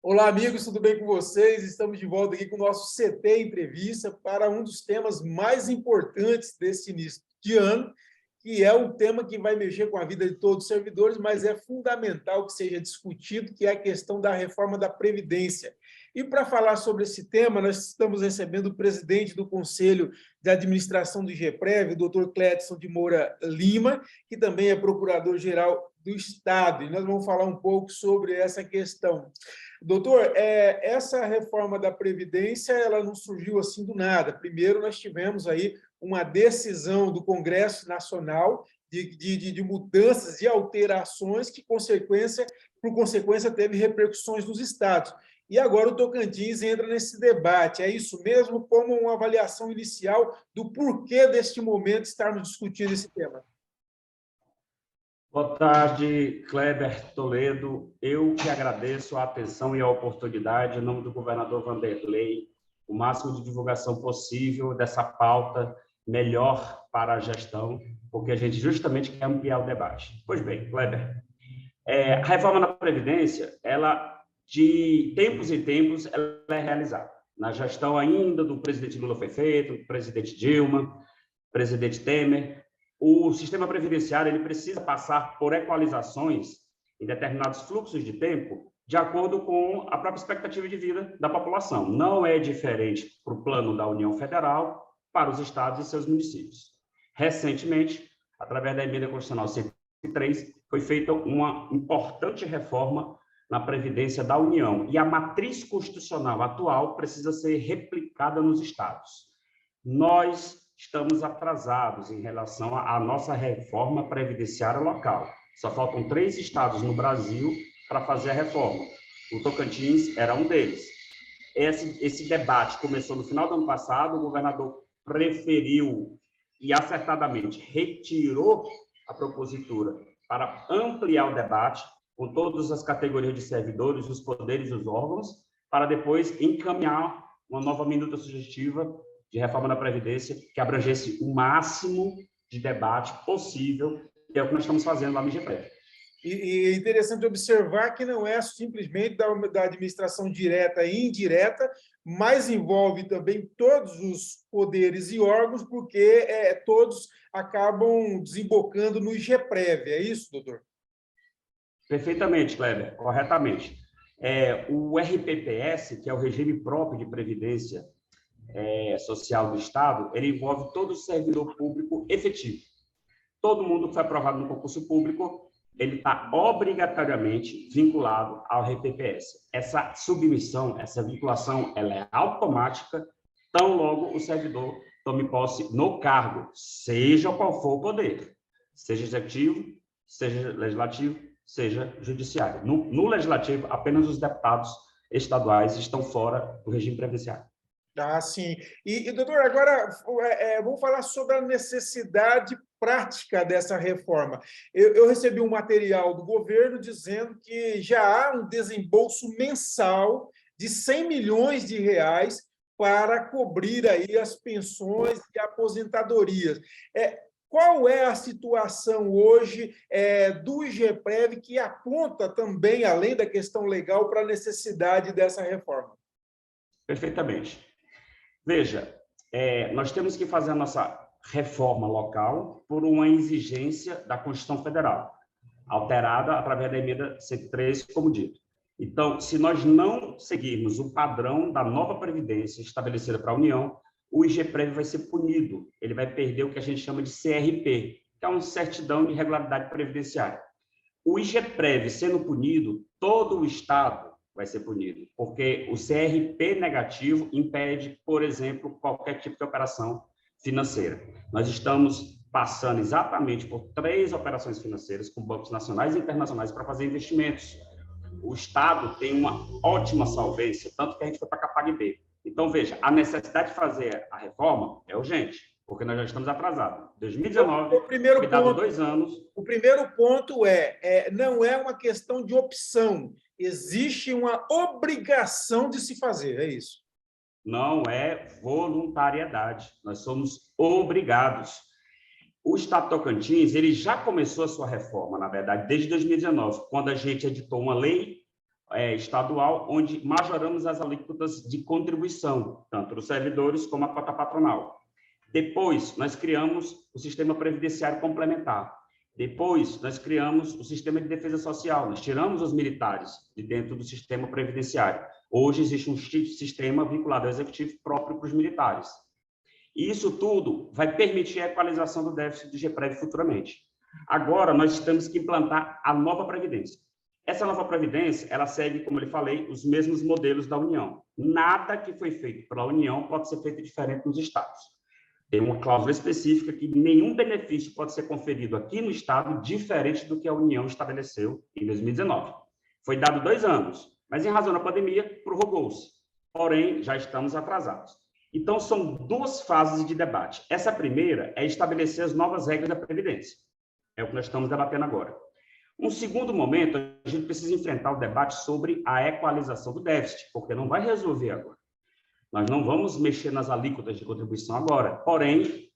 Olá, amigos, tudo bem com vocês? Estamos de volta aqui com o nosso CT Entrevista para um dos temas mais importantes desse início de ano, que é um tema que vai mexer com a vida de todos os servidores, mas é fundamental que seja discutido, que é a questão da reforma da Previdência. E para falar sobre esse tema, nós estamos recebendo o presidente do Conselho de Administração do IGPREV, o doutor Clédson de Moura Lima, que também é procurador-geral do Estado, e nós vamos falar um pouco sobre essa questão. Doutor, essa reforma da Previdência, ela não surgiu assim do nada. Primeiro, nós tivemos aí uma decisão do Congresso Nacional de mudanças e alterações que, por consequência, teve repercussões nos estados. E agora o Tocantins entra nesse debate. É isso mesmo? Como uma avaliação inicial do porquê deste momento estarmos discutindo esse tema? Boa tarde, Kleber Toledo. Eu que agradeço a atenção e a oportunidade, em nome do governador Vanderlei, o máximo de divulgação possível dessa pauta melhor para a gestão, porque a gente justamente quer ampliar o debate. Pois bem, Kleber, a reforma da Previdência, ela, de tempos em tempos, ela é realizada. Na gestão ainda do presidente Lula foi feito, do presidente Dilma, presidente Temer. O sistema previdenciário ele precisa passar por equalizações em determinados fluxos de tempo, de acordo com a própria expectativa de vida da população. Não é diferente para o plano da União Federal, para os estados e seus municípios. Recentemente, através da emenda constitucional 103, foi feita uma importante reforma na Previdência da União, e a matriz constitucional atual precisa ser replicada nos estados. Nós estamos atrasados em relação à nossa reforma previdenciária local. Só faltam 3 estados no Brasil para fazer a reforma. O Tocantins era um deles. Esse debate começou no final do ano passado, o governador preferiu e acertadamente retirou a propositura para ampliar o debate com todas as categorias de servidores, os poderes e os órgãos, para depois encaminhar uma nova minuta sugestiva de reforma da Previdência que abrangesse o máximo de debate possível, que é o que nós estamos fazendo lá no IGPREV. E é interessante observar que não é simplesmente da administração direta e indireta, mas envolve também todos os poderes e órgãos, porque todos acabam desembocando no IGPREV. É isso, doutor? Perfeitamente, Kleber, corretamente. O RPPS, que é o Regime Próprio de Previdência Social do Estado, ele envolve todo o servidor público efetivo. Todo mundo que foi aprovado no concurso público, ele está obrigatoriamente vinculado ao RPPS. Essa submissão, essa vinculação, ela é automática, tão logo o servidor tome posse no cargo, seja qual for o poder, seja executivo, seja legislativo, seja judiciário. No legislativo, apenas os deputados estaduais estão fora do regime previdenciário. Ah, sim. E doutor, agora vamos falar sobre a necessidade prática dessa reforma. Eu recebi um material do governo dizendo que já há um desembolso mensal de 100 milhões de reais para cobrir aí as pensões e aposentadorias. Qual é a situação hoje do IGPREV que aponta também, além da questão legal, para a necessidade dessa reforma? Perfeitamente. Veja, nós temos que fazer a nossa reforma local por uma exigência da Constituição Federal, alterada através da emenda 103, como dito. Então, se nós não seguirmos o padrão da nova Previdência estabelecida para a União, o IGPREV vai ser punido, ele vai perder o que a gente chama de CRP, que é uma certidão de regularidade previdenciária. O IGPREV sendo punido, todo o Estado vai ser punido, porque o CRP negativo impede, por exemplo, qualquer tipo de operação financeira. Nós estamos passando exatamente por 3 operações financeiras com bancos nacionais e internacionais para fazer investimentos. O Estado tem uma ótima solvência, tanto que a gente foi para a CAPAG-B. Então, veja, a necessidade de fazer a reforma é urgente, porque nós já estamos atrasados. 2019, cuidado 2 anos. O primeiro ponto não é uma questão de opção, existe uma obrigação de se fazer, é isso? Não é voluntariedade, nós somos obrigados. O Estado Tocantins, ele já começou a sua reforma, na verdade, desde 2019, quando a gente editou uma lei estadual, onde majoramos as alíquotas de contribuição, tanto dos servidores como a cota patronal. Depois, nós criamos o sistema previdenciário complementar. Depois, nós criamos o sistema de defesa social. Nós tiramos os militares de dentro do sistema previdenciário. Hoje existe um sistema vinculado ao executivo próprio para os militares. E isso tudo vai permitir a equalização do déficit do GPREV futuramente. Agora, nós temos que implantar a nova Previdência. Essa nova Previdência, ela segue, como eu falei, os mesmos modelos da União. Nada que foi feito pela União pode ser feito diferente nos estados. Tem uma cláusula específica que nenhum benefício pode ser conferido aqui no estado diferente do que a União estabeleceu em 2019. Foi dado 2 anos, mas em razão da pandemia, prorrogou-se. Porém, já estamos atrasados. Então, são 2 fases de debate. Essa primeira é estabelecer as novas regras da Previdência. É o que nós estamos debatendo agora. Um segundo momento, a gente precisa enfrentar o debate sobre a equalização do déficit, porque não vai resolver agora. Nós não vamos mexer nas alíquotas de contribuição agora, porém,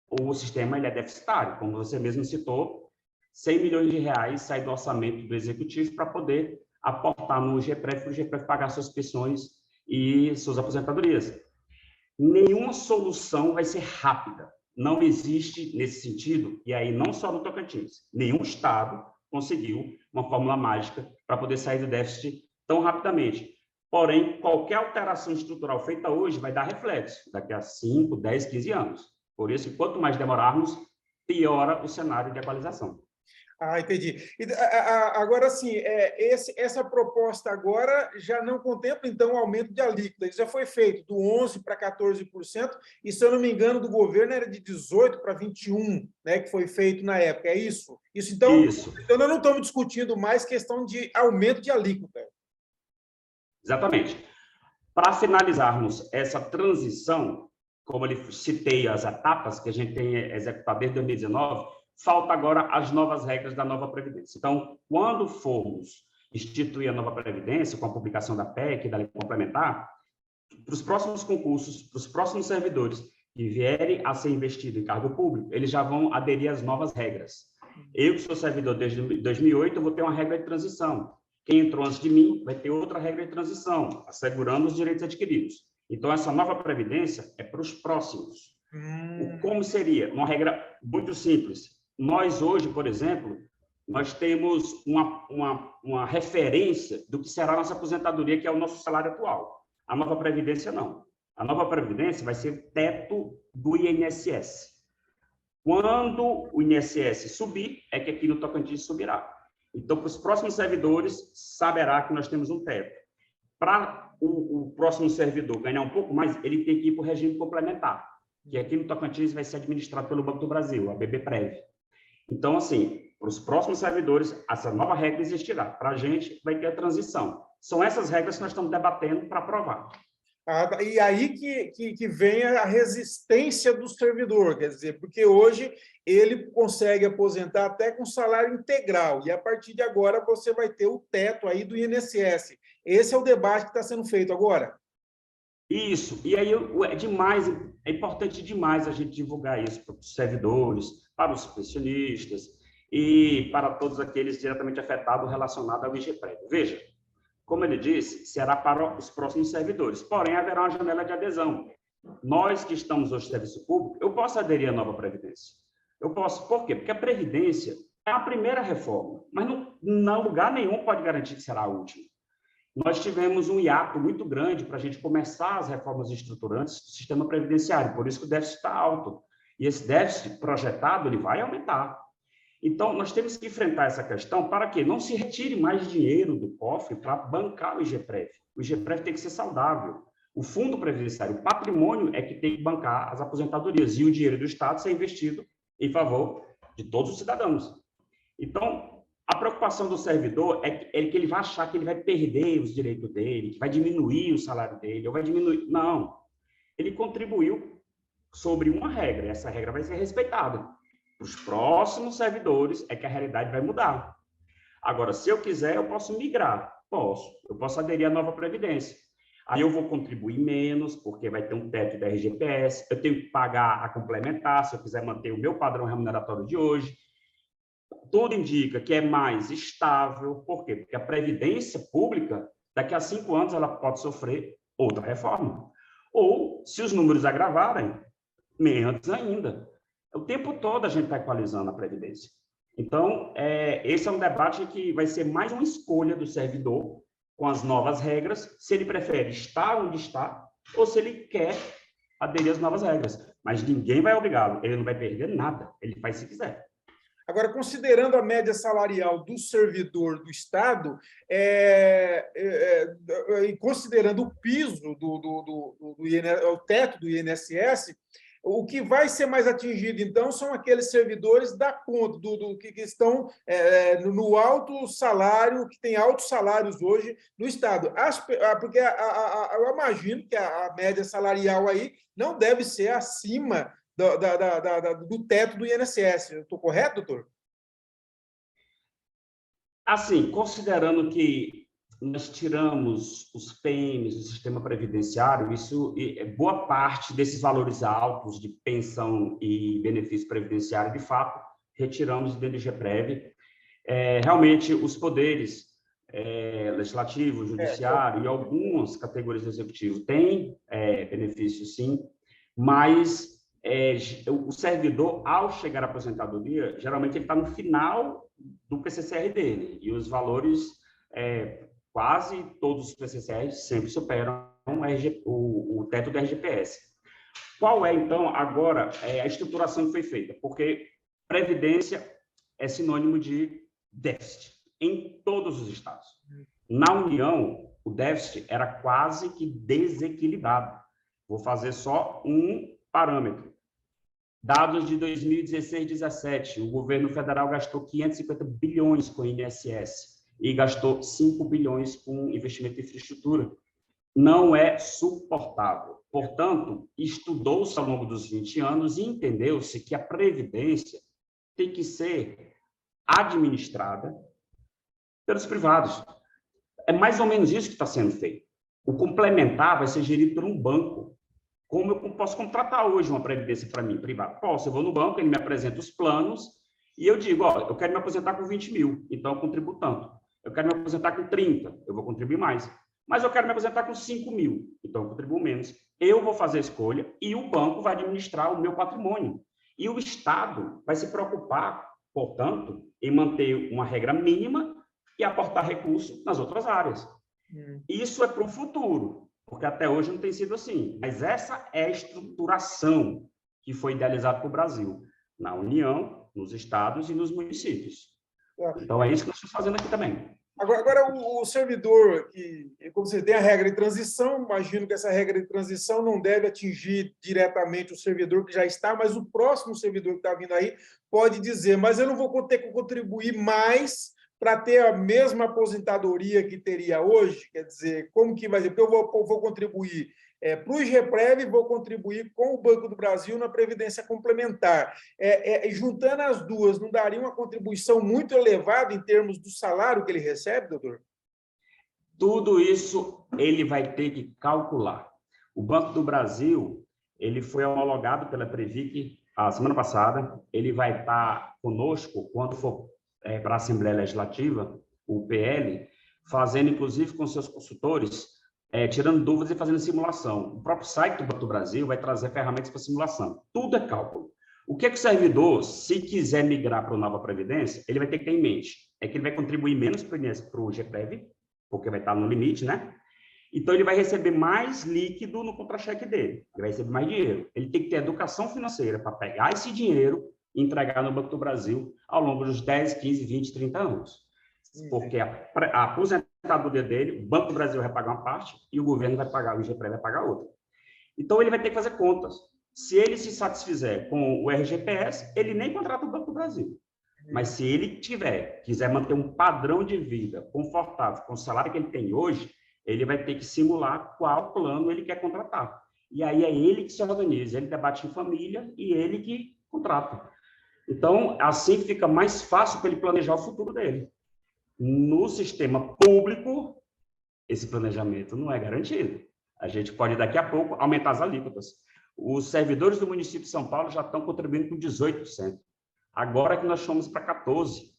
o sistema ele é deficitário, como você mesmo citou, 100 milhões de reais sai do orçamento do Executivo para poder aportar no GPREV, para o GPREV pagar suas pensões e suas aposentadorias. Nenhuma solução vai ser rápida. Não existe nesse sentido, e aí não só no Tocantins, nenhum estado conseguiu uma fórmula mágica para poder sair do déficit tão rapidamente. Porém, qualquer alteração estrutural feita hoje vai dar reflexo daqui a 5, 10, 15 anos. Por isso, quanto mais demorarmos, piora o cenário de equalização. Entendi. Agora, sim, essa proposta agora já não contempla, então, o aumento de alíquota. Isso já foi feito do 11% para 14%, e, se eu não me engano, do governo era de 18% para 21%, né, que foi feito na época. É isso? Então, nós não estamos discutindo mais questão de aumento de alíquota. Exatamente. Para finalizarmos essa transição, como eu citei as etapas que a gente tem executado desde 2019, falta agora as novas regras da nova Previdência. Então, quando formos instituir a nova Previdência, com a publicação da PEC e da lei complementar, para os próximos concursos, para os próximos servidores que vierem a ser investidos em cargo público, eles já vão aderir às novas regras. Eu, que sou servidor desde 2008, eu vou ter uma regra de transição. Quem entrou antes de mim vai ter outra regra de transição, assegurando os direitos adquiridos. Então, essa nova Previdência é para os próximos. Como seria? Uma regra muito simples. Nós, hoje, por exemplo, nós temos uma referência do que será a nossa aposentadoria, que é o nosso salário atual. A nova Previdência, não. A nova Previdência vai ser o teto do INSS. Quando o INSS subir, é que aqui no Tocantins subirá. Então, para os próximos servidores, saberá que nós temos um teto. Para o próximo servidor ganhar um pouco mais, ele tem que ir para o regime complementar, que aqui no Tocantins vai ser administrado pelo Banco do Brasil, a BBPrev. Então, assim, para os próximos servidores, essa nova regra existirá. Para a gente, vai ter a transição. São essas regras que nós estamos debatendo para aprovar. E aí que vem a resistência do servidor, quer dizer, porque hoje ele consegue aposentar até com salário integral, e a partir de agora você vai ter o teto aí do INSS. Esse é o debate que está sendo feito agora. Isso, e aí é importante demais a gente divulgar isso para os servidores, para os pensionistas e para todos aqueles diretamente afetados relacionados ao IGPREV. Veja, como ele disse, será para os próximos servidores, porém haverá uma janela de adesão. Nós que estamos hoje no serviço público, eu posso aderir à nova Previdência. Eu posso, por quê? Porque a Previdência é a primeira reforma, mas não lugar nenhum pode garantir que será a última. Nós tivemos um hiato muito grande para a gente começar as reformas estruturantes do sistema previdenciário, por isso que o déficit está alto. E esse déficit projetado ele vai aumentar. Então, nós temos que enfrentar essa questão para que não se retire mais dinheiro do cofre para bancar o IGPREV. O IGPREV tem que ser saudável. O fundo previdenciário, o patrimônio é que tem que bancar as aposentadorias e o dinheiro do Estado ser investido em favor de todos os cidadãos. Então, a preocupação do servidor é que ele vai achar que ele vai perder os direitos dele, que vai diminuir o salário dele, ou vai diminuir... Não. Ele contribuiu sobre uma regra, e essa regra vai ser respeitada. Os próximos servidores é que a realidade vai mudar. Agora, se eu quiser, eu posso migrar. Eu posso aderir à nova Previdência. Aí eu vou contribuir menos, porque vai ter um teto da RGPS, eu tenho que pagar a complementar, se eu quiser manter o meu padrão remuneratório de hoje. tudo indica que é mais estável. Por quê? Porque a Previdência Pública, daqui a 5 anos, ela pode sofrer outra reforma. Ou, se os números agravarem, menos ainda. O tempo todo a gente está equalizando a Previdência. Então, esse é um debate que vai ser mais uma escolha do servidor com as novas regras, se ele prefere estar onde está ou se ele quer aderir às novas regras. Mas ninguém vai obrigá-lo, ele não vai perder nada, ele faz se quiser. Agora, considerando a média salarial do servidor do Estado, e considerando o piso o teto do INSS, o que vai ser mais atingido, então, são aqueles servidores da conta, que estão no alto salário, que tem altos salários hoje no Estado. Porque eu imagino que a média salarial aí não deve ser acima do teto do INSS. Estou correto, doutor? Assim, considerando que nós tiramos os PMs do sistema previdenciário, boa parte desses valores altos de pensão e benefício previdenciário, de fato, retiramos do IGPREV. Realmente, os poderes legislativo, judiciário e algumas categorias do executivo têm benefício, sim, mas o servidor, ao chegar à aposentadoria, geralmente ele está no final do PCCR dele, e os valores, quase todos os PCCRs sempre superam o teto da RGPS. Qual é, então, agora, a estruturação que foi feita? Porque previdência é sinônimo de déficit em todos os estados. Na União, o déficit era quase que desequilibrado. Vou fazer só um parâmetro. Dados de 2016 e 2017, o governo federal gastou 550 bilhões com o INSS e gastou 5 bilhões com investimento em infraestrutura. Não é suportável. Portanto, estudou-se ao longo dos 20 anos e entendeu-se que a Previdência tem que ser administrada pelos privados. É mais ou menos isso que está sendo feito. O complementar vai ser gerido por um banco. Como eu posso contratar hoje uma previdência para mim, privada? Posso, eu vou no banco, ele me apresenta os planos e eu digo, eu quero me aposentar com 20 mil, então eu contribuo tanto. Eu quero me aposentar com 30, eu vou contribuir mais. Mas eu quero me aposentar com 5 mil, então eu contribuo menos. Eu vou fazer a escolha e o banco vai administrar o meu patrimônio. E o Estado vai se preocupar, portanto, em manter uma regra mínima e aportar recursos nas outras áreas. Isso é para o futuro, porque até hoje não tem sido assim. Mas essa é a estruturação que foi idealizada para o Brasil, na União, nos estados e nos municípios. Então, é isso que nós estamos fazendo aqui também. Agora o servidor, como você tem a regra de transição, imagino que essa regra de transição não deve atingir diretamente o servidor que já está, mas o próximo servidor que está vindo aí pode dizer, mas eu não vou ter que contribuir mais para ter a mesma aposentadoria que teria hoje? Quer dizer, como que vai ser? Porque eu vou contribuir para o IGPREV e vou contribuir com o Banco do Brasil na Previdência Complementar. Juntando as duas, não daria uma contribuição muito elevada em termos do salário que ele recebe, doutor? Tudo isso ele vai ter que calcular. O Banco do Brasil, ele foi homologado pela Previc a semana passada, ele vai estar conosco quando for para a Assembleia Legislativa, o PL, fazendo, inclusive, com seus consultores, tirando dúvidas e fazendo simulação. O próprio site do Banco do Brasil vai trazer ferramentas para simulação. Tudo é cálculo. O que o servidor, se quiser migrar para a nova Previdência, ele vai ter que ter em mente? É que ele vai contribuir menos para o GPREV, porque vai estar no limite, né? Então, ele vai receber mais líquido no contra-cheque dele. Ele vai receber mais dinheiro. Ele tem que ter educação financeira para pegar esse dinheiro e entregar no Banco do Brasil ao longo dos 10, 15, 20, 30 anos. Porque a aposentadoria dele, o Banco do Brasil vai pagar uma parte e o governo vai pagar, o IGPREV vai pagar outra. Então, ele vai ter que fazer contas. Se ele se satisfizer com o RGPS, ele nem contrata o Banco do Brasil. Mas se ele quiser manter um padrão de vida confortável com o salário que ele tem hoje, ele vai ter que simular qual plano ele quer contratar. E aí é ele que se organiza, ele debate em família e ele que contrata. Então, assim fica mais fácil para ele planejar o futuro dele. No sistema público, esse planejamento não é garantido. A gente pode, daqui a pouco, aumentar as alíquotas. Os servidores do município de São Paulo já estão contribuindo com 18%. Agora que nós fomos para 14%.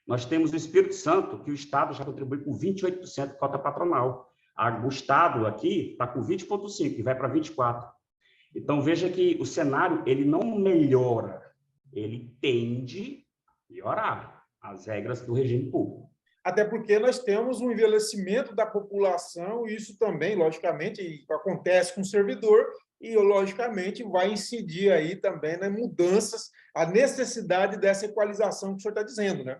Nós temos o Espírito Santo, que o Estado já contribui com 28% de cota patronal. O Estado aqui está com 20,5% e vai para 24%. Então, veja que o cenário ele não melhora, ele tende a piorar as regras do regime público. Até porque nós temos um envelhecimento da população, e isso também, logicamente, acontece com o servidor, e, logicamente, vai incidir aí também nas mudanças, a necessidade dessa equalização que o senhor está dizendo, né?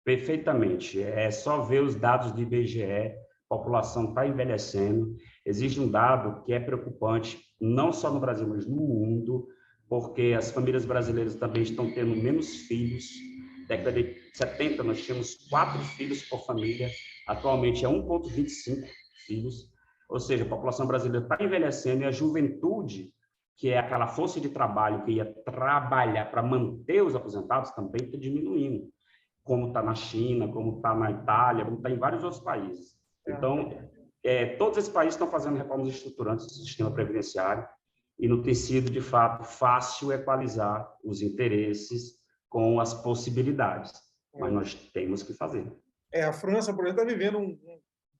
Perfeitamente. É só ver os dados do IBGE, a população está envelhecendo. Existe um dado que é preocupante, não só no Brasil, mas no mundo, porque as famílias brasileiras também estão tendo menos filhos. Na década de 70, nós tínhamos 4 filhos por família, atualmente é 1,25 filhos, ou seja, a população brasileira está envelhecendo e a juventude, que é aquela força de trabalho que ia trabalhar para manter os aposentados, também está diminuindo, como está na China, como está na Itália, como está em vários outros países. Então, todos esses países estão fazendo reformas estruturantes do sistema previdenciário e não tem sido, de fato, fácil equalizar os interesses com as possibilidades, mas nós temos que fazer. A França, por exemplo, está vivendo um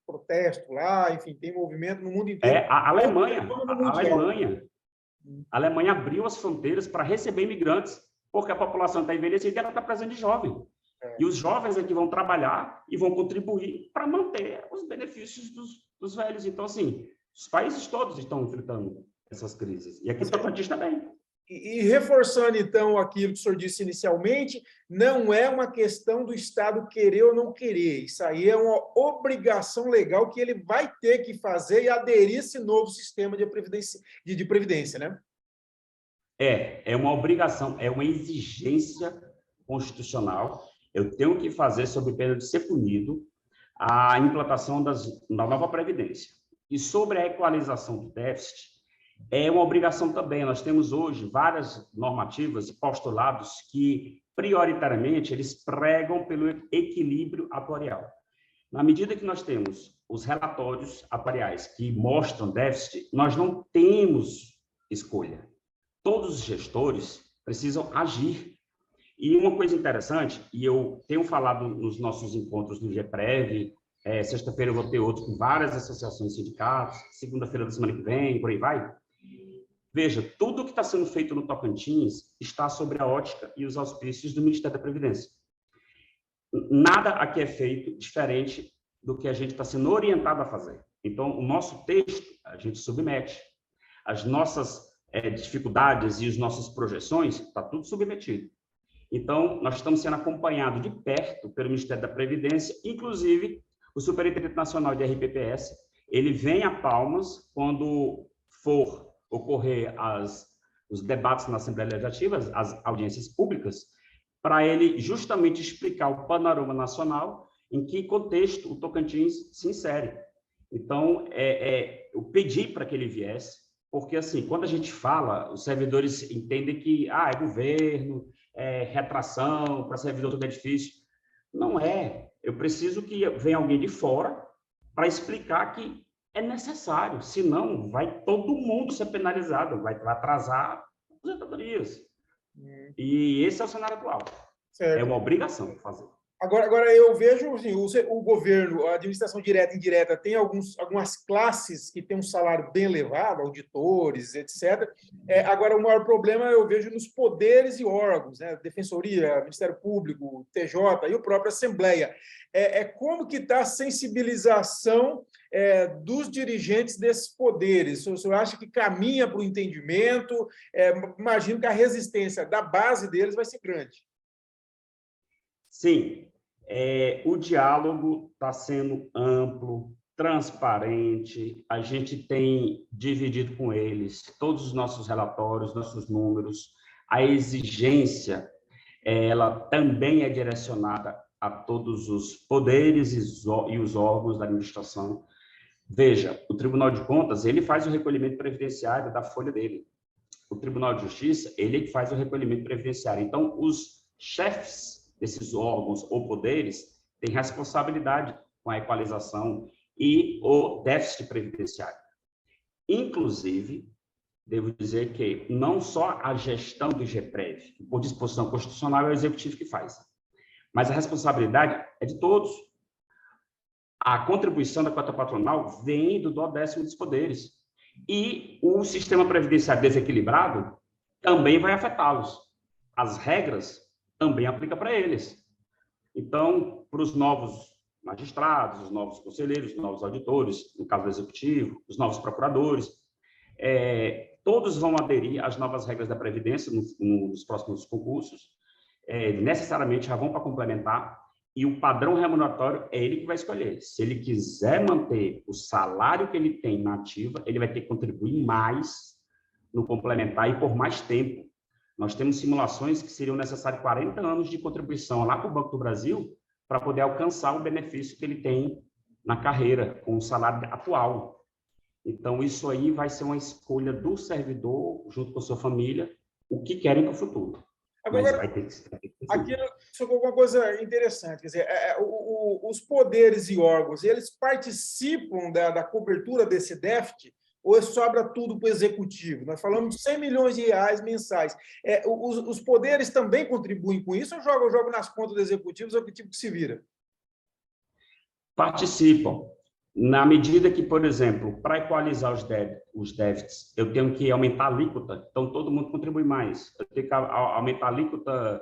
protesto lá, enfim, tem movimento no mundo inteiro. A Alemanha abriu as fronteiras para receber imigrantes, porque a população está envelhecida e ela está precisando de jovem. E os jovens é que vão trabalhar e vão contribuir para manter os benefícios dos velhos. Então, assim, os países todos estão enfrentando essas crises. E aqui o Tocantins também. E reforçando, então, aquilo que o senhor disse inicialmente, não é uma questão do Estado querer ou não querer. Isso aí é uma obrigação legal que ele vai ter que fazer e aderir a esse novo sistema de previdência, né? É uma obrigação, é uma exigência constitucional. Eu tenho que fazer, sob pena de ser punido, a implantação da nova Previdência. E sobre a equalização do déficit, é uma obrigação também. Nós temos hoje várias normativas e postulados que, prioritariamente, eles pregam pelo equilíbrio atuarial. Na medida que nós temos os relatórios atuariais que mostram déficit, nós não temos escolha. Todos os gestores precisam agir. E uma coisa interessante, e eu tenho falado nos nossos encontros do GPREV, sexta-feira eu vou ter outro com várias associações e sindicatos, segunda-feira da semana que vem, por aí vai. Veja, tudo que está sendo feito no Tocantins está sobre a ótica e os auspícios do Ministério da Previdência. Nada aqui é feito diferente do que a gente está sendo orientado a fazer. Então, o nosso texto, a gente submete. As nossas dificuldades e as nossas projeções, está tudo submetido. Então, nós estamos sendo acompanhados de perto pelo Ministério da Previdência, inclusive o Superintendente Nacional de RPPS, ele vem a Palmas quando for ocorrer os debates na Assembleia Legislativa, as audiências públicas, para ele justamente explicar o panorama nacional, em que contexto o Tocantins se insere. Então, eu pedi para que ele viesse, porque, assim, quando a gente fala, os servidores entendem que é governo, retração, para servidor tudo é difícil. Não é. Eu preciso que venha alguém de fora para explicar que é necessário, senão vai todo mundo ser penalizado, vai atrasar as aposentadorias. E esse é o cenário atual. Certo. É uma obrigação fazer. Agora eu vejo assim, o governo, a administração direta e indireta, tem algumas classes que têm um salário bem elevado, auditores, etc. Agora, o maior problema eu vejo nos poderes e órgãos, né? Defensoria, Ministério Público, TJ e a própria Assembleia. Como que está a sensibilização dos dirigentes desses poderes? O senhor acha que caminha para o entendimento? Imagino que a resistência da base deles vai ser grande. Sim, o diálogo está sendo amplo, transparente, a gente tem dividido com eles todos os nossos relatórios, nossos números, a exigência, ela também é direcionada a todos os poderes e os órgãos da administração. Veja, o Tribunal de Contas, ele faz o recolhimento previdenciário da folha dele. O Tribunal de Justiça, ele que faz o recolhimento previdenciário. Então, os chefes desses órgãos ou poderes têm responsabilidade com a equalização e o déficit previdenciário. Inclusive, devo dizer que não só a gestão do GPREV, por disposição constitucional, é o executivo que faz, mas a responsabilidade é de todos. A contribuição da cota patronal vem do 12º dos poderes. E o sistema previdenciário desequilibrado também vai afetá-los. As regras também aplicam para eles. Então, para os novos magistrados, os novos conselheiros, os novos auditores, no caso do executivo, os novos procuradores, todos vão aderir às novas regras da Previdência nos próximos concursos, necessariamente já vão para complementar, e o padrão remuneratório é ele que vai escolher. Se ele quiser manter o salário que ele tem na ativa, ele vai ter que contribuir mais no complementar e por mais tempo. Nós temos simulações que seriam necessários 40 anos de contribuição lá para o Banco do Brasil para poder alcançar o benefício que ele tem na carreira, com o salário atual. Então, isso aí vai ser uma escolha do servidor, junto com a sua família, o que querem para o futuro. Agora, mas vai ter que ser. Aqui chegou uma coisa interessante, quer dizer, os poderes e órgãos, eles participam da cobertura desse déficit ou sobra tudo para o executivo? Nós falamos de 100 milhões de reais mensais. Os poderes também contribuem com isso ou jogam nas contas dos executivos, ou que tipo que se vira? Participam. Na medida que, por exemplo, para equalizar os déficits, eu tenho que aumentar a alíquota, então todo mundo contribui mais. Eu tenho que aumentar a alíquota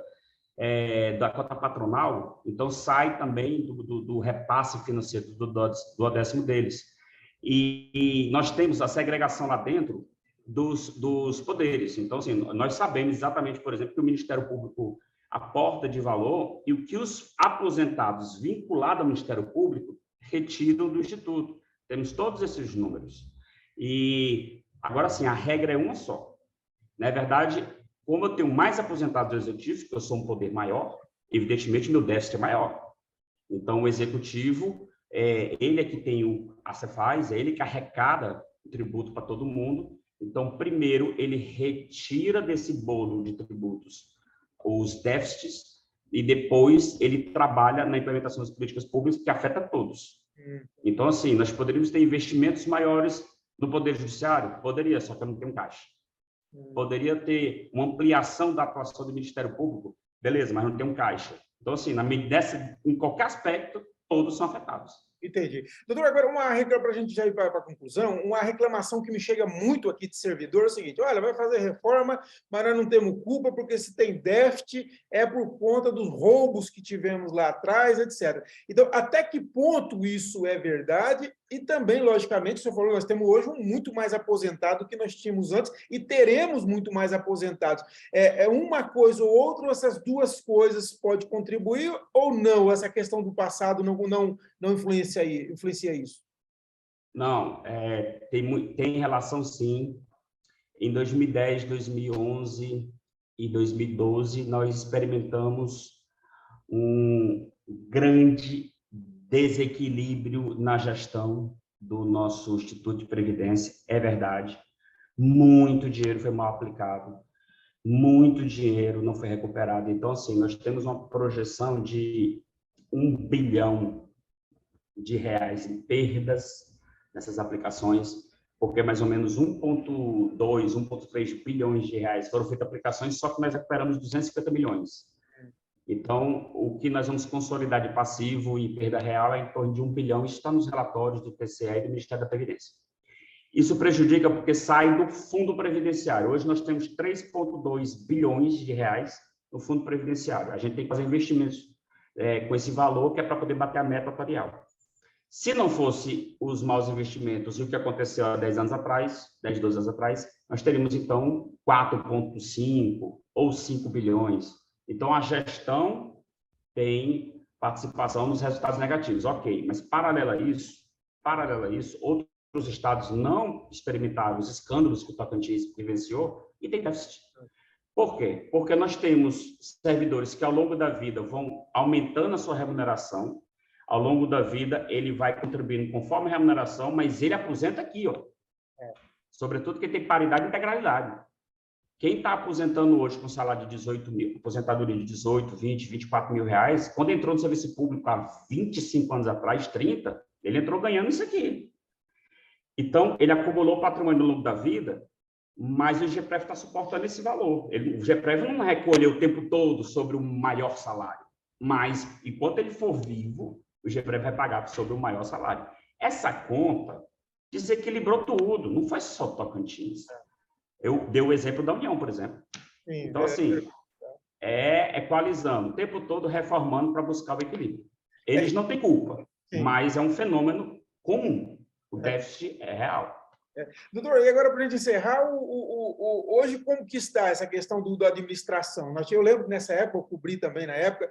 da cota patronal, então sai também do repasse financeiro, do 12º deles. E nós temos a segregação lá dentro dos poderes. Então, assim, nós sabemos exatamente, por exemplo, que o Ministério Público aporta de valor e o que os aposentados vinculados ao Ministério Público retiram do Instituto. Temos todos esses números. E, agora sim, a regra é uma só. Na verdade, como eu tenho mais aposentados executivos, que eu sou um poder maior, evidentemente, meu déficit é maior. Então, o executivo, ele é que tem a Cefaz, é ele que arrecada o tributo para todo mundo. Então, primeiro, ele retira desse bolo de tributos os déficits e depois ele trabalha na implementação das políticas públicas que afeta todos. Então, assim, nós poderíamos ter investimentos maiores no Poder Judiciário? Poderia, só que eu não tenho caixa. Poderia ter uma ampliação da atuação do Ministério Público? Beleza, mas não tem caixa. Então, assim, em qualquer aspecto, todos são afetados. Entendi. Doutor, agora para a gente já ir para a conclusão, uma reclamação que me chega muito aqui de servidor é o seguinte: olha, vai fazer reforma, mas nós não temos culpa, porque se tem déficit é por conta dos roubos que tivemos lá atrás, etc. Então, até que ponto isso é verdade? E também, logicamente, o senhor falou, nós temos hoje muito mais aposentado do que nós tínhamos antes e teremos muito mais aposentados. Uma coisa ou outra, ou essas duas coisas podem contribuir ou não? Essa questão do passado não influencia isso? Não, tem relação, sim. Em 2010, 2011 e 2012, nós experimentamos um grande desequilíbrio na gestão do nosso Instituto de Previdência, é verdade. Muito dinheiro foi mal aplicado, muito dinheiro não foi recuperado. Então, assim, nós temos uma projeção de R$1 bilhão em perdas nessas aplicações, porque mais ou menos 1,2, 1,3 bilhões de reais foram feitas aplicações, só que nós recuperamos 250 milhões. Então, o que nós vamos consolidar de passivo e perda real é em torno de 1 bilhão, isso está nos relatórios do TCE e do Ministério da Previdência. Isso prejudica porque sai do fundo previdenciário. Hoje nós temos 3,2 bilhões de reais no fundo previdenciário. A gente tem que fazer investimentos com esse valor, que é para poder bater a meta atuarial. Se não fosse os maus investimentos e o que aconteceu há 10 anos atrás, 10, 12 anos atrás, nós teríamos, então, 4,5 ou 5 bilhões. Então, a gestão tem participação nos resultados negativos, ok, mas paralelo a isso, outros estados não experimentaram os escândalos que o Tocantins vivenciou e tem déficit. Por quê? Porque nós temos servidores que, ao longo da vida, vão aumentando a sua remuneração, ao longo da vida, ele vai contribuindo conforme a remuneração, mas ele aposenta aqui, ó. Sobretudo quem tem paridade e integralidade. Quem está aposentando hoje com salário de 18 mil, aposentadoria de 18, 20, 24 mil reais, quando entrou no serviço público há 25 anos atrás, 30, ele entrou ganhando isso aqui. Então, ele acumulou patrimônio ao longo da vida, mas o GPREV está suportando esse valor. O GPREV não recolheu o tempo todo sobre o maior salário. mas enquanto ele for vivo, o IGPREV vai pagar sobre o maior salário. Essa conta desequilibrou tudo, não foi só Tocantins. Eu dei o exemplo da União, por exemplo. Sim, então, assim, equalizando, o tempo todo reformando para buscar o equilíbrio. Eles não têm culpa, mas é um fenômeno comum. O déficit é real. Doutor, e agora, para a gente encerrar, hoje como que está essa questão da administração? Eu lembro que nessa época, eu cobri também na época,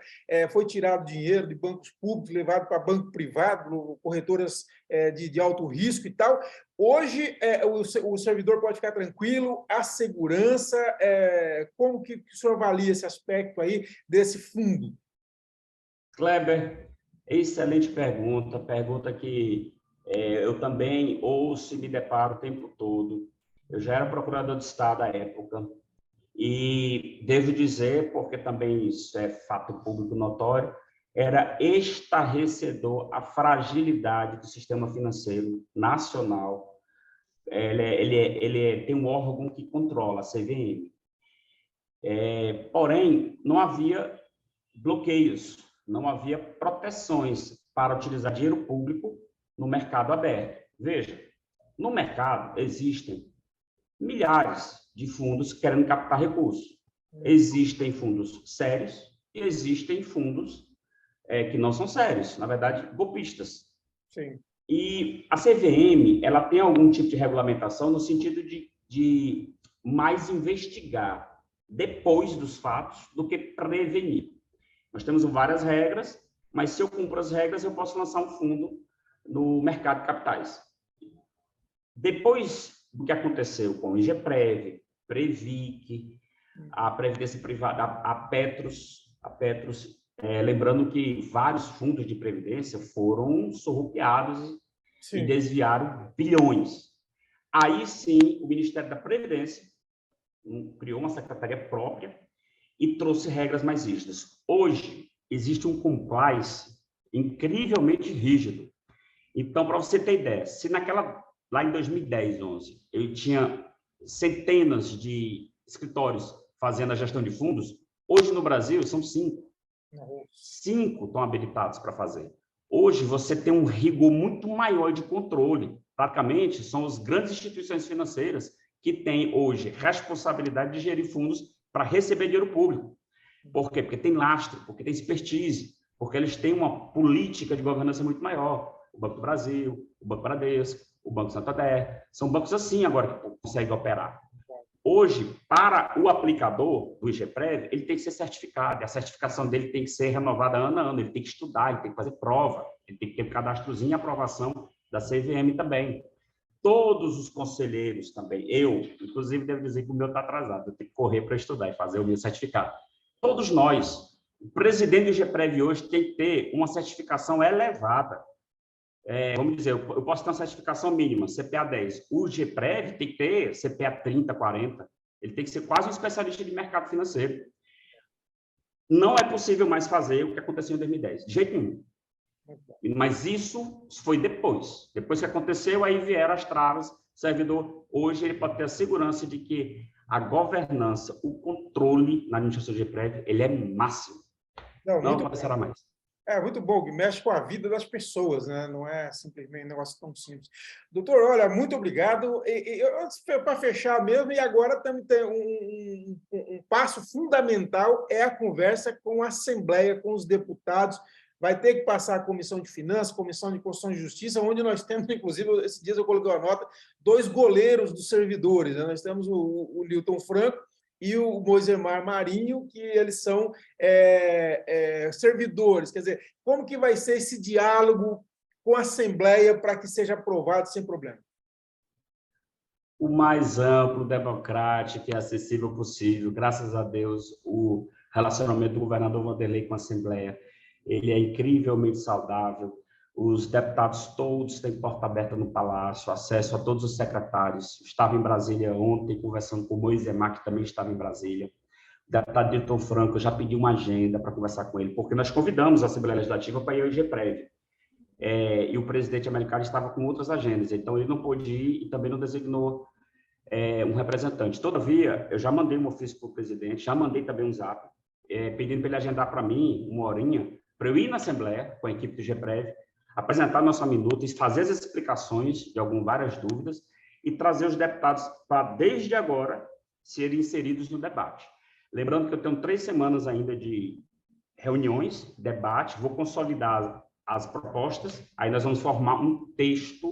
foi tirado dinheiro de bancos públicos, levado para banco privado, corretoras de alto risco e tal. Hoje, o servidor pode ficar tranquilo, a segurança, como que o senhor avalia esse aspecto aí desse fundo? Kleber, excelente pergunta que eu também ouço e me deparo o tempo todo. Eu já era procurador de Estado à época e devo dizer, porque também isso é fato público notório, era estarrecedor a fragilidade do sistema financeiro nacional. Ele tem um órgão que controla, a CVM. Porém, não havia bloqueios, não havia proteções para utilizar dinheiro público no mercado aberto. Veja, no mercado existem milhares de fundos querendo captar recursos. Existem fundos sérios e existem fundos que não são sérios, na verdade, golpistas. Sim. E a CVM, ela tem algum tipo de regulamentação no sentido de mais investigar depois dos fatos do que prevenir. Nós temos várias regras, mas se eu cumpro as regras, eu posso lançar um fundo no mercado de capitais. Depois do que aconteceu com o IGPREV, Previc, a Previdência Privada, a Petros, lembrando que vários fundos de previdência foram surrupiados e desviaram bilhões. Aí sim, o Ministério da Previdência criou uma secretaria própria e trouxe regras mais rígidas. Hoje, existe um compliance incrivelmente rígido. Então, para você ter ideia, se lá em 2010, 11, eu tinha centenas de escritórios fazendo a gestão de fundos, hoje no Brasil são 5. 5 estão habilitados para fazer. Hoje você tem um rigor muito maior de controle. Praticamente são as grandes instituições financeiras que têm hoje responsabilidade de gerir fundos para receber dinheiro público. Por quê? Porque tem lastro, porque tem expertise, porque eles têm uma política de governança muito maior. O Banco do Brasil, o Banco Bradesco, o Banco Santander, são bancos assim agora que conseguem operar. Hoje, para o aplicador do IGPREV, ele tem que ser certificado, a certificação dele tem que ser renovada ano a ano, ele tem que estudar, ele tem que fazer prova, ele tem que ter um cadastrozinho e aprovação da CVM também. Todos os conselheiros também, eu, inclusive, devo dizer que o meu está atrasado, eu tenho que correr para estudar e fazer o meu certificado. Todos nós, o presidente do IGPREV hoje tem que ter uma certificação elevada. Vamos dizer, eu posso ter uma certificação mínima, CPA 10. O IGPREV tem que ter CPA 30, 40. Ele tem que ser quase um especialista de mercado financeiro. Não é possível mais fazer o que aconteceu em 2010, de jeito nenhum. Mas isso foi depois. Depois que aconteceu, aí vieram as travas. O servidor, hoje, ele pode ter a segurança de que a governança, o controle na administração do IGPREV, ele é máximo. Não acontecerá mais. Muito bom, que mexe com a vida das pessoas, né? Não é simplesmente um negócio tão simples. Doutor, olha, muito obrigado. Para fechar mesmo, e agora também tem um passo fundamental, é a conversa com a Assembleia, com os deputados. Vai ter que passar a Comissão de Finanças, Comissão de Constituição e Justiça, onde nós temos, inclusive, esses dias eu coloquei uma nota, 2 goleiros dos servidores, né? Nós temos o Nilton Franco e o Moisemar Marinho, que eles são servidores. Quer dizer, como que vai ser esse diálogo com a Assembleia para que seja aprovado sem problema? O mais amplo, democrático e acessível possível. Graças a Deus, o relacionamento do governador Wanderley com a Assembleia, ele é incrivelmente saudável. Os deputados todos têm porta aberta no Palácio, acesso a todos os secretários. Estava em Brasília ontem, conversando com o Moisemar, que também estava em Brasília. O deputado Nilton Franco já pediu uma agenda para conversar com ele, porque nós convidamos a Assembleia Legislativa para ir ao IGPREV. E o presidente americano estava com outras agendas, então ele não pôde ir e também não designou um representante. Todavia, eu já mandei um ofício para o presidente, já mandei também um zap. pedindo para ele agendar para mim uma horinha, para eu ir na Assembleia com a equipe do GPREV, apresentar nossa minuta e fazer as explicações de várias dúvidas e trazer os deputados para, desde agora, serem inseridos no debate. Lembrando que eu tenho 3 semanas ainda de reuniões, debate, vou consolidar as propostas, aí nós vamos formar um texto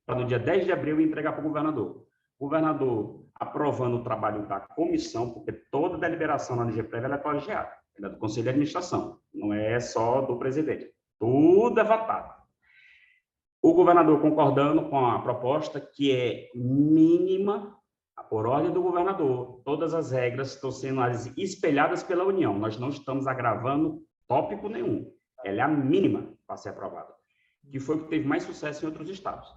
para, no dia 10 de abril, entregar para o governador. O governador aprovando o trabalho da comissão, porque toda deliberação lá no GPREV é colegiada, ela é do Conselho de Administração, não é só do presidente. Tudo é votado. O governador concordando com a proposta, que é mínima, por ordem do governador, todas as regras estão sendo espelhadas pela União. Nós não estamos agravando tópico nenhum. Ela é a mínima para ser aprovada, que foi o que teve mais sucesso em outros estados.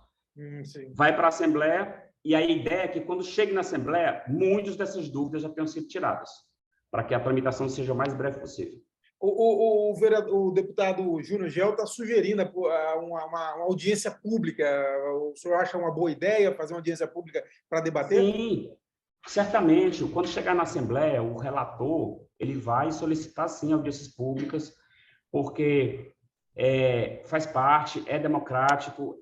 Vai para a Assembleia, e a ideia é que, quando chegue na Assembleia, muitas dessas dúvidas já tenham sido tiradas, para que a tramitação seja o mais breve possível. O deputado Júnior Gel está sugerindo uma audiência pública. O senhor acha uma boa ideia fazer uma audiência pública para debater? Sim, certamente. Quando chegar na Assembleia, o relator ele vai solicitar, sim, audiências públicas, porque faz parte, é democrático.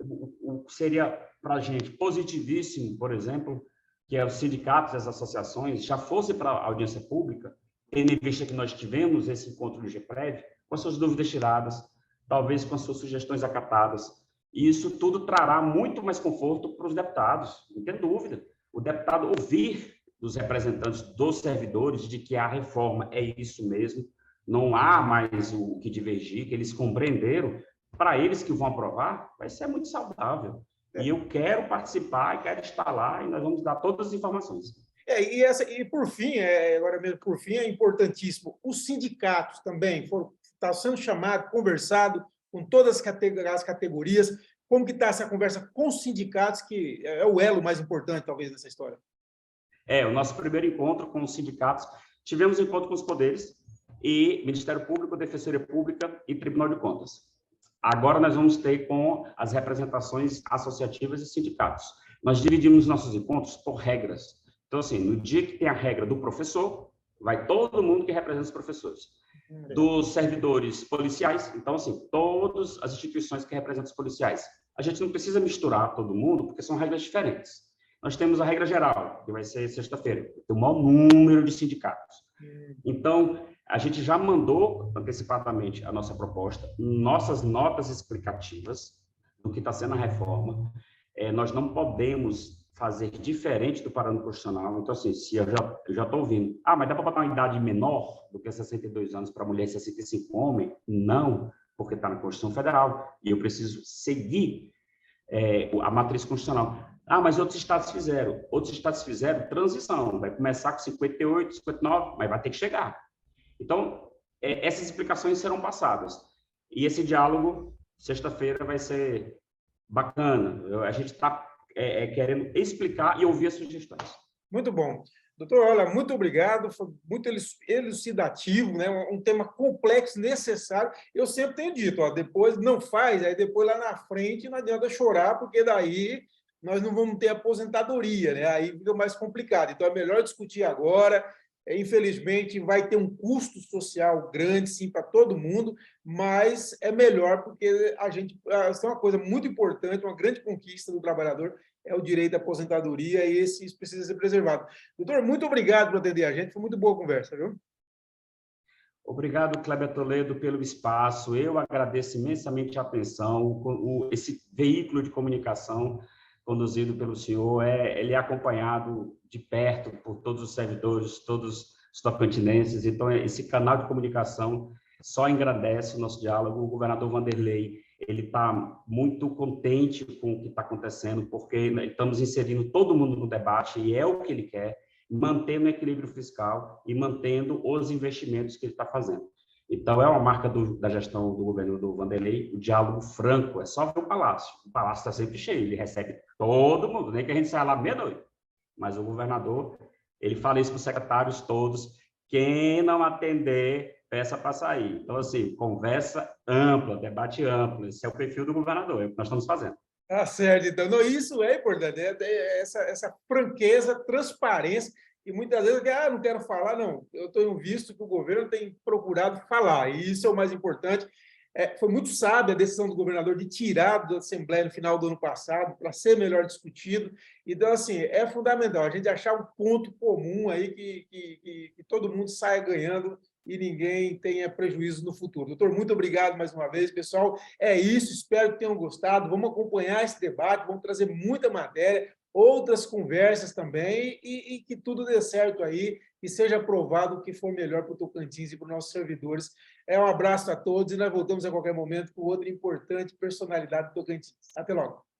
Seria, para a gente, positivíssimo, por exemplo, que os sindicatos e as associações já fossem para a audiência pública, tendo em vista que nós tivemos esse encontro do GPREV, com as suas dúvidas tiradas, talvez com as suas sugestões acatadas. E isso tudo trará muito mais conforto para os deputados, não tem dúvida. O deputado ouvir dos representantes dos servidores de que a reforma é isso mesmo, não há mais o que divergir, que eles compreenderam, para eles que vão aprovar, vai ser muito saudável. E eu quero participar, quero estar lá, e nós vamos dar todas as informações. Por fim, agora mesmo por fim, é importantíssimo, os sindicatos também estão sendo chamados, conversado com todas as categorias. Como que está essa conversa com os sindicatos, que é o elo mais importante, talvez, dessa história? O nosso primeiro encontro com os sindicatos, tivemos encontro com os poderes, e Ministério Público, Defensoria Pública e Tribunal de Contas. Agora nós vamos ter com as representações associativas e sindicatos. Nós dividimos nossos encontros por regras. Então, assim, no dia que tem a regra do professor, vai todo mundo que representa os professores. Dos servidores policiais, então, assim, todas as instituições que representam os policiais. A gente não precisa misturar todo mundo, porque são regras diferentes. Nós temos a regra geral, que vai ser sexta-feira. Tem o maior número de sindicatos. Então, a gente já mandou antecipadamente a nossa proposta, nossas notas explicativas do que está sendo a reforma. Nós não podemos fazer diferente do parâmetro constitucional. Então, assim, se eu já estou ouvindo, mas dá para botar uma idade menor do que 62 anos para mulher e 65 homem? Não, porque está na Constituição Federal e eu preciso seguir a matriz constitucional. Mas outros estados fizeram. Outros estados fizeram transição. Vai começar com 58, 59, mas vai ter que chegar. Então, essas explicações serão passadas. E esse diálogo, sexta-feira, vai ser bacana. A gente está querendo explicar e ouvir as sugestões. Muito bom. Doutor, olha, muito obrigado, foi muito elucidativo, né? Um tema complexo, necessário. Eu sempre tenho dito, depois não faz, aí depois lá na frente não adianta chorar, porque daí nós não vamos ter aposentadoria, né? Aí fica mais complicado. Então, é melhor discutir agora. Infelizmente, vai ter um custo social grande, sim, para todo mundo, mas é melhor porque isso é uma coisa muito importante, uma grande conquista do trabalhador, é o direito à aposentadoria, e isso precisa ser preservado. Doutor, muito obrigado por atender a gente, foi muito boa a conversa, viu? Obrigado, Kleber Toledo, pelo espaço. Eu agradeço imensamente a atenção. Esse veículo de comunicação conduzido pelo senhor, ele é acompanhado de perto por todos os servidores, todos os tocantinenses. Então, esse canal de comunicação só engrandece o nosso diálogo. O governador Vanderlei, ele está muito contente com o que está acontecendo, porque estamos inserindo todo mundo no debate, e é o que ele quer, mantendo o equilíbrio fiscal e mantendo os investimentos que ele está fazendo. Então, é uma marca da gestão do governo do Vanderlei, o diálogo franco. É só ver o palácio está sempre cheio, ele recebe todo mundo, nem que a gente saia lá meia-noite. Mas o governador, ele fala isso para os secretários todos, quem não atender, peça para sair. Então, assim, conversa ampla, debate amplo, esse é o perfil do governador, é o que nós estamos fazendo. Certo, então. Não, isso é importante, essa franqueza, transparência, e muitas vezes, não quero falar, não. Eu tenho visto que o governo tem procurado falar, e isso é o mais importante. Foi muito sábia a decisão do governador de tirar da Assembleia no final do ano passado, para ser melhor discutido. Então, assim, é fundamental a gente achar um ponto comum aí que todo mundo saia ganhando e ninguém tenha prejuízo no futuro. Doutor, muito obrigado mais uma vez, pessoal. É isso, espero que tenham gostado. Vamos acompanhar esse debate, vamos trazer muita matéria, outras conversas também, e que tudo dê certo aí, e seja aprovado o que for melhor para o Tocantins e para os nossos servidores. Um abraço a todos e nós voltamos a qualquer momento com outra importante personalidade do Tocantins. Até logo.